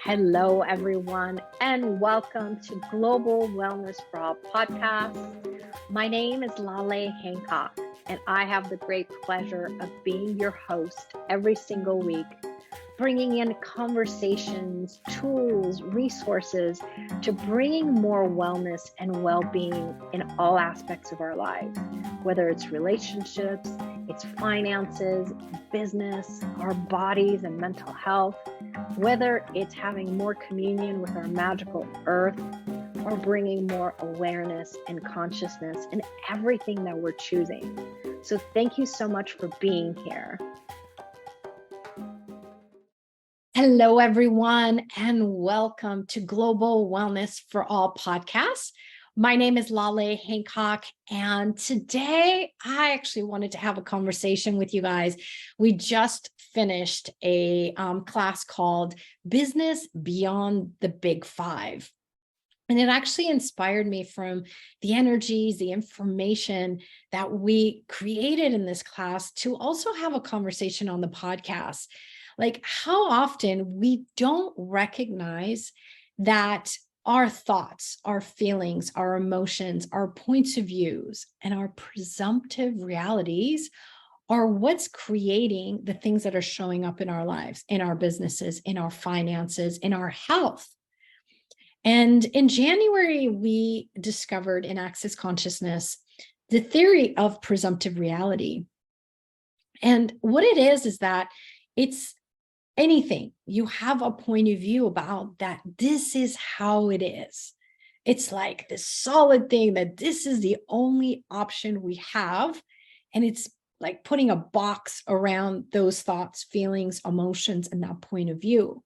Hello, everyone, and welcome to Global Wellness for All podcast. My name is Lale Hancock, and I have the great pleasure of being your host every single week, bringing in conversations, tools, resources to bringing more wellness and well-being in all aspects of our lives, whether it's relationships, it's finances, business, our bodies and mental health, whether it's having more communion with our magical earth or bringing more awareness and consciousness in everything that we're choosing. So thank you so much for being here. Hello, everyone, and welcome to Global Wellness for All podcast. My name is Lale Hancock, and today I actually wanted to have a conversation with you guys. We just finished a class called Business Beyond the Big Five. And it actually inspired me from the energies, the information that we created in this class to also have a conversation on the podcast. Like how often we don't recognize that our thoughts, our feelings, our emotions, our points of views, and our presumptive realities are what's creating the things that are showing up in our lives, in our businesses, in our finances, in our health. And in January, we discovered in Access Consciousness the theory of presumptive reality. And what it is that it's anything you have a point of view about that this is how it is. It's like this solid thing that this is the only option we have. And it's like putting a box around those thoughts, feelings, emotions, and that point of view.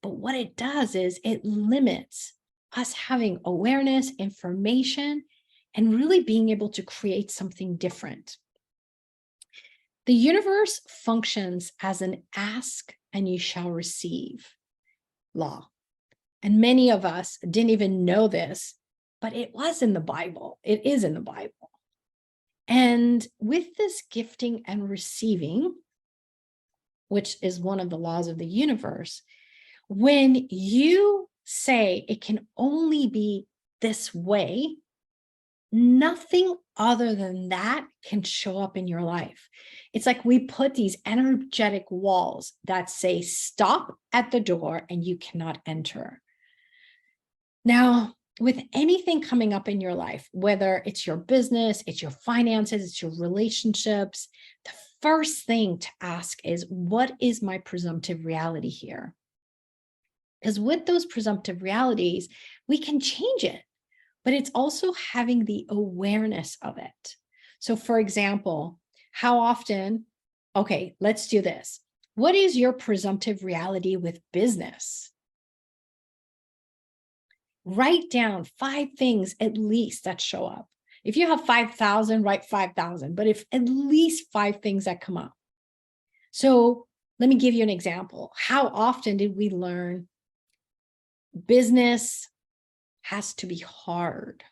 But what it does is it limits us having awareness, information, and really being able to create something different. The universe functions as an ask and you shall receive law. And many of us didn't even know this, but it was in the Bible. It is in the Bible. And with this gifting and receiving, which is one of the laws of the universe, when you say it can only be this way, nothing other than that can show up in your life. It's like we put these energetic walls that say stop at the door and you cannot enter. Now, with anything coming up in your life, whether it's your business, it's your finances, it's your relationships, the first thing to ask is, what is my presumptive reality here? Because with those presumptive realities, we can change it. But it's also having the awareness of it. So for example, how often, okay, let's do this. What is your presumptive reality with business? Write down 5 things at least that show up. If you have 5,000, write 5,000, but if at least 5 things that come up. So let me give you an example. How often did we learn business has to be hard?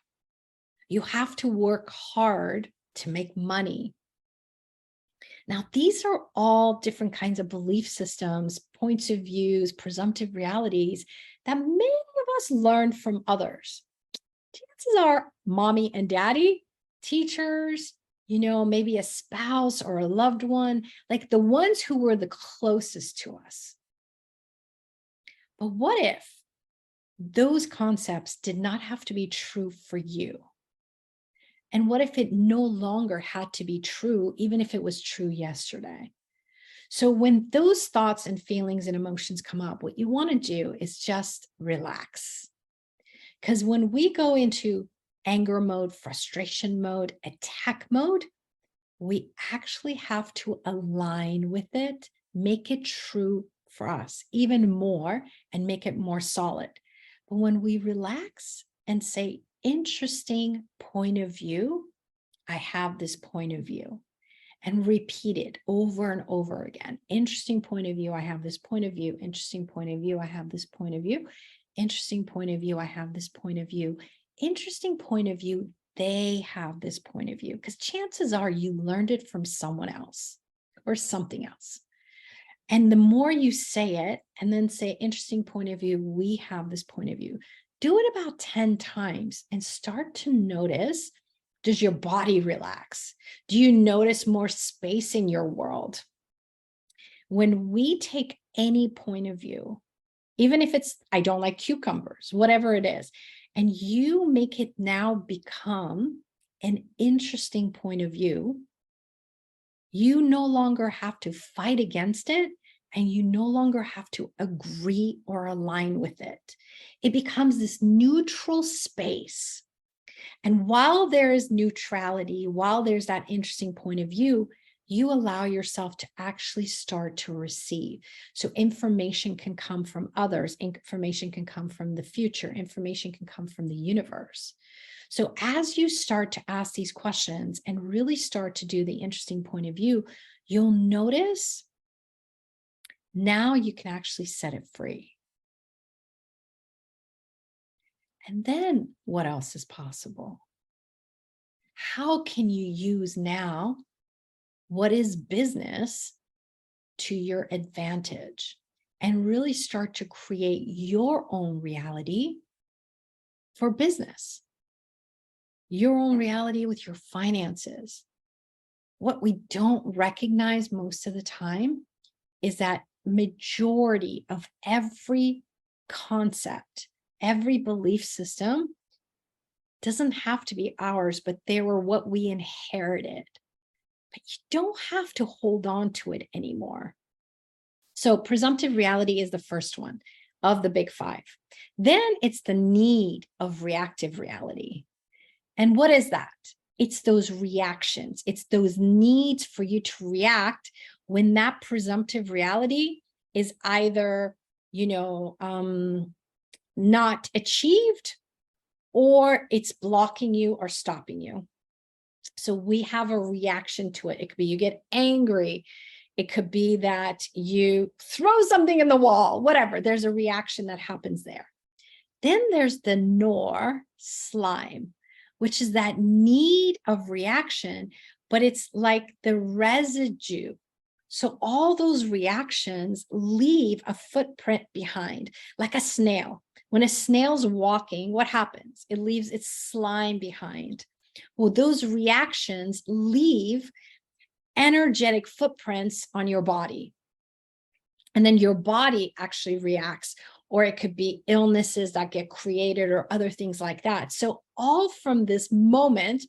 You have to work hard to make money. Now, these are all different kinds of belief systems, points of views, presumptive realities that many of us learned from others. Chances are mommy and daddy, teachers, maybe a spouse or a loved one, like the ones who were the closest to us. But what if those concepts did not have to be true for you? And what if it no longer had to be true, even if it was true yesterday? So when those thoughts and feelings and emotions come up, what you want to do is just relax. Because when we go into anger mode, frustration mode, attack mode, we actually have to align with it, make it true for us even more, and make it more solid. But when we relax and say, interesting point of view, I have this point of view, and repeat it over and over again. Interesting point of view, I have this point of view. Interesting point of view, I have this point of view. Interesting point of view, I have this point of view. Interesting point of view, they have this point of view. Because chances are you learned it from someone else or something else. And the more you say it and then say, interesting point of view. We have this point of view. Do it about 10 times and start to notice, does your body relax? Do you notice more space in your world? When we take any point of view, even if it's, I don't like cucumbers, whatever it is, and you make it now become an interesting point of view, you no longer have to fight against it, and you no longer have to agree or align with it. It becomes this neutral space. And while there is neutrality, while there's that interesting point of view, you allow yourself to actually start to receive. So information can come from others, information can come from the future, information can come from the universe. So as you start to ask these questions and really start to do the interesting point of view, you'll notice now you can actually set it free. And then what else is possible? How can you use now what is business to your advantage and really start to create your own reality for business, your own reality with your finances? What we don't recognize most of the time is that majority of every concept, every belief system doesn't have to be ours, but they were what we inherited. But you don't have to hold on to it anymore. So presumptive reality is the first one of the big five. Then it's the need of reactive reality. And what is that? It's those reactions. It's those needs for you to react when that presumptive reality is either, not achieved, or it's blocking you or stopping you. So we have a reaction to it. It could be you get angry. It could be that you throw something in the wall, whatever. There's a reaction that happens there. Then there's the nor slime, which is that need of reaction, but it's like the residue. So all those reactions leave a footprint behind, like a snail. When a snail's walking, what happens? It leaves its slime behind. Well, those reactions leave energetic footprints on your body. And then your body actually reacts, or it could be illnesses that get created or other things like that. So all from this moment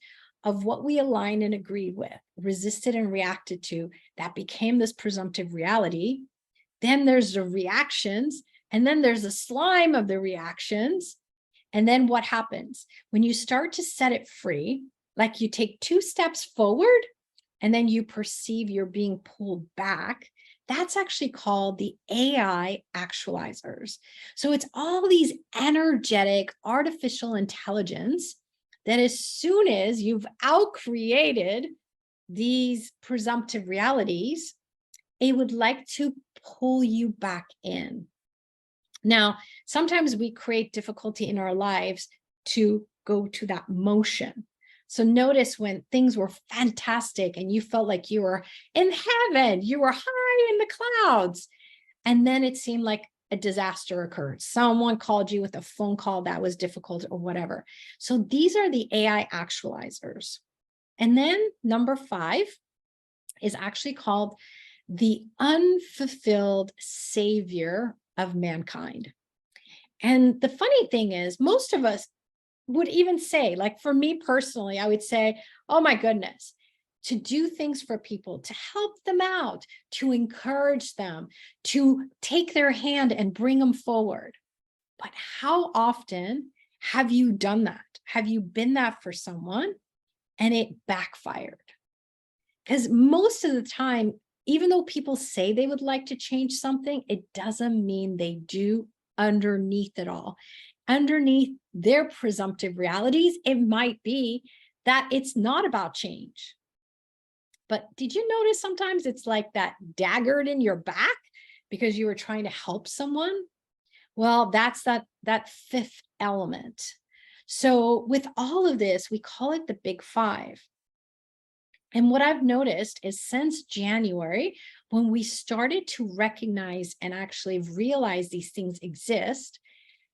of what we aligned and agreed with, resisted and reacted to, that became this presumptive reality. Then there's the reactions, and then there's the slime of the reactions. And then what happens? When you start to set it free, like you take 2 steps forward, and then you perceive you're being pulled back, that's actually called the AI actualizers. So it's all these energetic artificial intelligence that as soon as you've outcreated these presumptive realities, it would like to pull you back in. Now, sometimes we create difficulty in our lives to go to that motion. So notice when things were fantastic and you felt like you were in heaven, you were high in the clouds, and then it seemed like a disaster occurred. Someone called you with a phone call that was difficult or whatever. So these are the AI actualizers. And then number 5 is actually called the unfulfilled savior of mankind. And the funny thing is, most of us would even say, like for me personally, I would say, oh my goodness, to do things for people, to help them out, to encourage them, to take their hand and bring them forward. But how often have you done that? Have you been that for someone and it backfired? Because most of the time, even though people say they would like to change something, it doesn't mean they do underneath it all. Underneath their presumptive realities, it might be that it's not about change. But did you notice sometimes it's like that daggered in your back because you were trying to help someone? Well, that's that 5th element. So with all of this, we call it the big 5. And what I've noticed is since January, when we started to recognize and actually realize these things exist,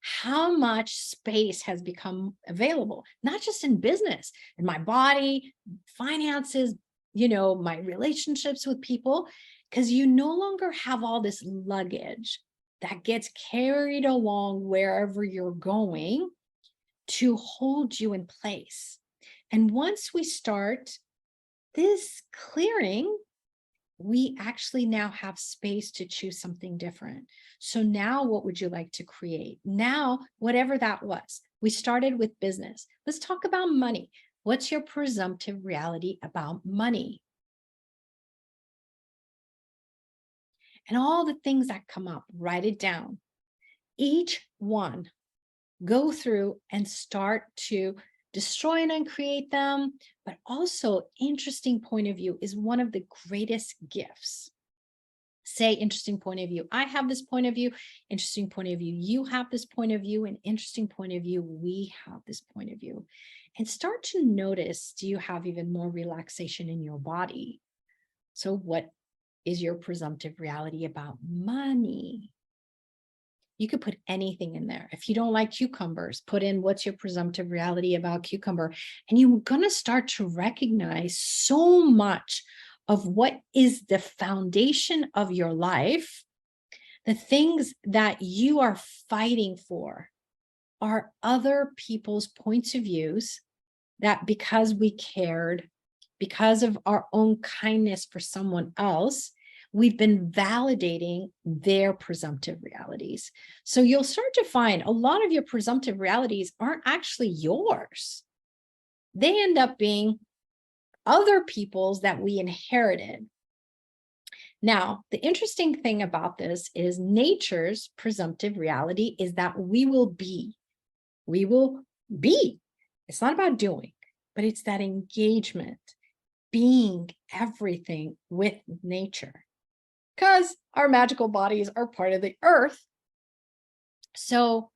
how much space has become available, not just in business, in my body, finances, my relationships with people, because you no longer have all this luggage that gets carried along wherever you're going to hold you in place. And once we start this clearing, we actually now have space to choose something different. So now what would you like to create? Now, whatever that was, we started with business. Let's talk about money. What's your presumptive reality about money? And all the things that come up, write it down. Each one, go through and start to destroy and uncreate them. But also, interesting point of view is one of the greatest gifts. Say interesting point of view. I have this point of view. Interesting point of view. You have this point of view. An interesting point of view. We have this point of view. And start to notice, do you have even more relaxation in your body? So what is your presumptive reality about money? You could put anything in there. If you don't like cucumbers, put in what's your presumptive reality about cucumber. And you're going to start to recognize so much of what is the foundation of your life. The things that you are fighting for are other people's points of views that, because we cared, because of our own kindness for someone else, we've been validating their presumptive realities. So you'll start to find a lot of your presumptive realities aren't actually yours. They end up being other people's that we inherited. Now, the interesting thing about this is nature's presumptive reality is that we will be. We will be. It's not about doing, but it's that engagement, being everything with nature. Because our magical bodies are part of the earth. So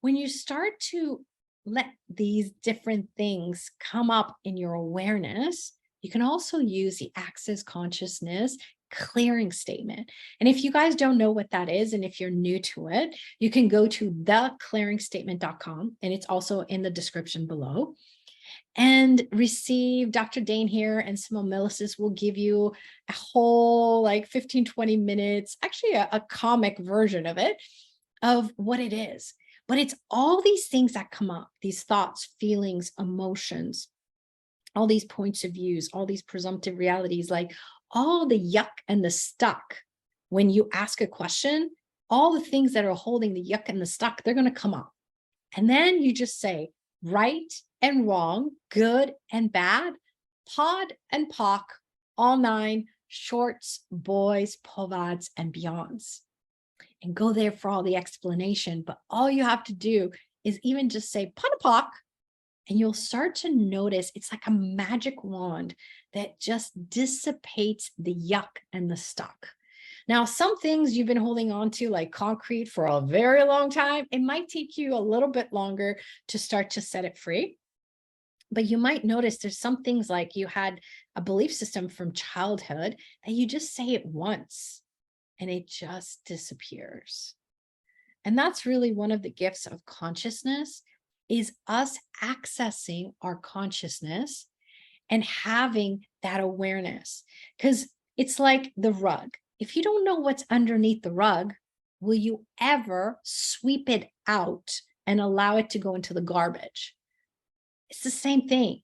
when you start to let these different things come up in your awareness, you can also use the access consciousness clearing statement. And if you guys don't know what that is, and if you're new to it, you can go to theclearingstatement.com, and it's also in the description below. And receive Dr. Dane here and Simone Millicis will give you a whole like 15-20 minutes, actually a comic version of it, of what it is. But it's all these things that come up, these thoughts, feelings, emotions, all these points of views, all these presumptive realities, like all the yuck and the stuck. When you ask a question, all the things that are holding the yuck and the stuck, they're going to come up. And then you just say, right and wrong, good and bad, pod and poc, all nine, shorts, boys, povads, and beyonds. And go there for all the explanation. But all you have to do is even just say pod and poc, and you'll start to notice it's like a magic wand that just dissipates the yuck and the stuck. Now, some things you've been holding on to, like concrete, for a very long time, it might take you a little bit longer to start to set it free. But you might notice there's some things like you had a belief system from childhood and you just say it once and it just disappears. And that's really one of the gifts of consciousness, is us accessing our consciousness and having that awareness. Because it's like the rug. If you don't know what's underneath the rug, will you ever sweep it out and allow it to go into the garbage? It's the same thing.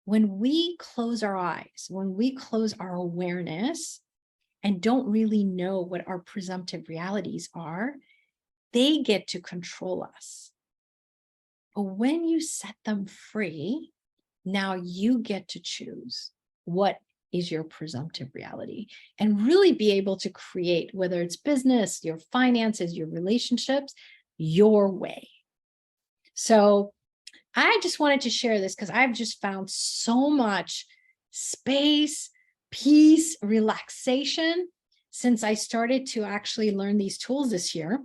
When we close our eyes, when we close our awareness and don't really know what our presumptive realities are, they get to control us. But when you set them free, now you get to choose what is your presumptive reality and really be able to create, whether it's business, your finances, your relationships, your way. So I just wanted to share this because I've just found so much space, peace, relaxation since I started to actually learn these tools this year.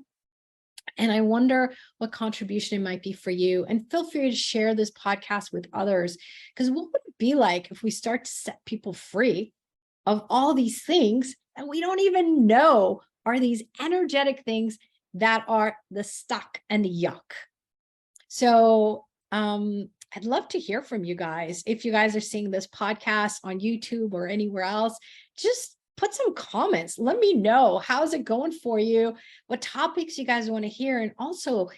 And I wonder what contribution it might be for you. And feel free to share this podcast with others, because what would it be like if we start to set people free of all these things that we don't even know are these energetic things that are the stuck and the yuck. So I'd love to hear from you guys. If you guys are seeing this podcast on YouTube or anywhere else, just put some comments. Let me know, how's it going for you? What topics you guys want to hear? And also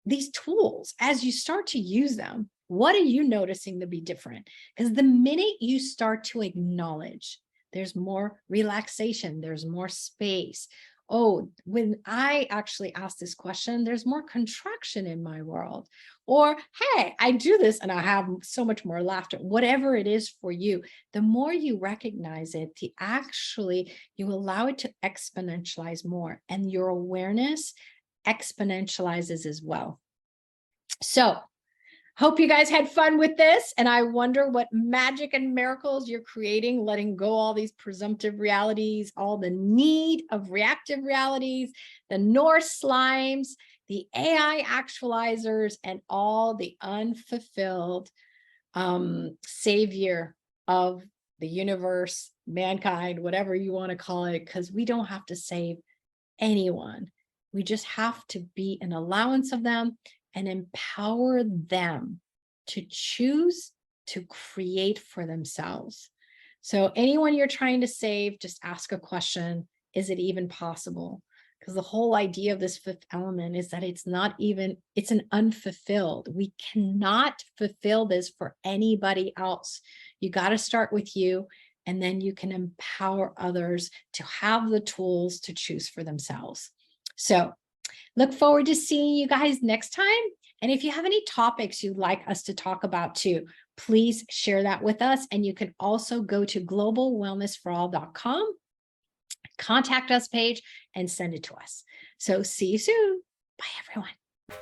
these tools, as you start to use them, what are you noticing to be different? Because the minute you start to acknowledge, there's more relaxation, there's more space. Oh, when I actually ask this question, there's more contraction in my world. Or, hey, I do this and I have so much more laughter. Whatever it is for you, the more you recognize it, you allow it to exponentialize more, and your awareness exponentializes as well. So, hope you guys had fun with this, and I wonder what magic and miracles you're creating, letting go all these presumptive realities, all the need of reactive realities, the Norse slimes, the AI actualizers, and all the unfulfilled savior of the universe, mankind, whatever you want to call it, because we don't have to save anyone. We just have to be an allowance of them and empower them to choose to create for themselves. So anyone you're trying to save, just ask a question. Is it even possible? Because the whole idea of this fifth element is that it's an unfulfilled. We cannot fulfill this for anybody else. You got to start with you, and then you can empower others to have the tools to choose for themselves. So look forward to seeing you guys next time. And if you have any topics you'd like us to talk about too, please share that with us. And you can also go to globalwellnessforall.com, contact us page, and send it to us. So see you soon. Bye, everyone.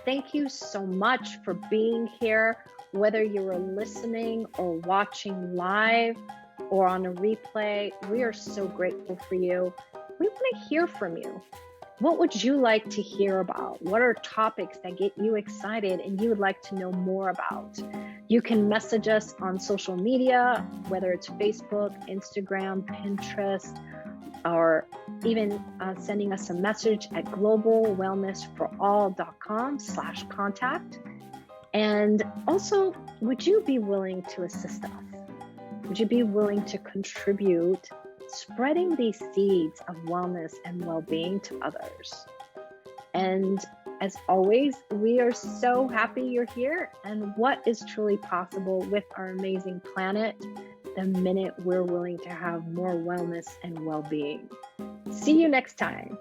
Thank you so much for being here, whether you were listening or watching live or on a replay. We are so grateful for you. We want to hear from you. What would you like to hear about? What are topics that get you excited and you would like to know more about? You can message us on social media, whether it's Facebook, Instagram, Pinterest, or even sending us a message at globalwellnessforall.com/contact. And also, would you be willing to assist us? Would you be willing to contribute spreading these seeds of wellness and well-being to others? And as always, we are so happy you're here, and what is truly possible with our amazing planet the minute we're willing to have more wellness and well-being. See you next time.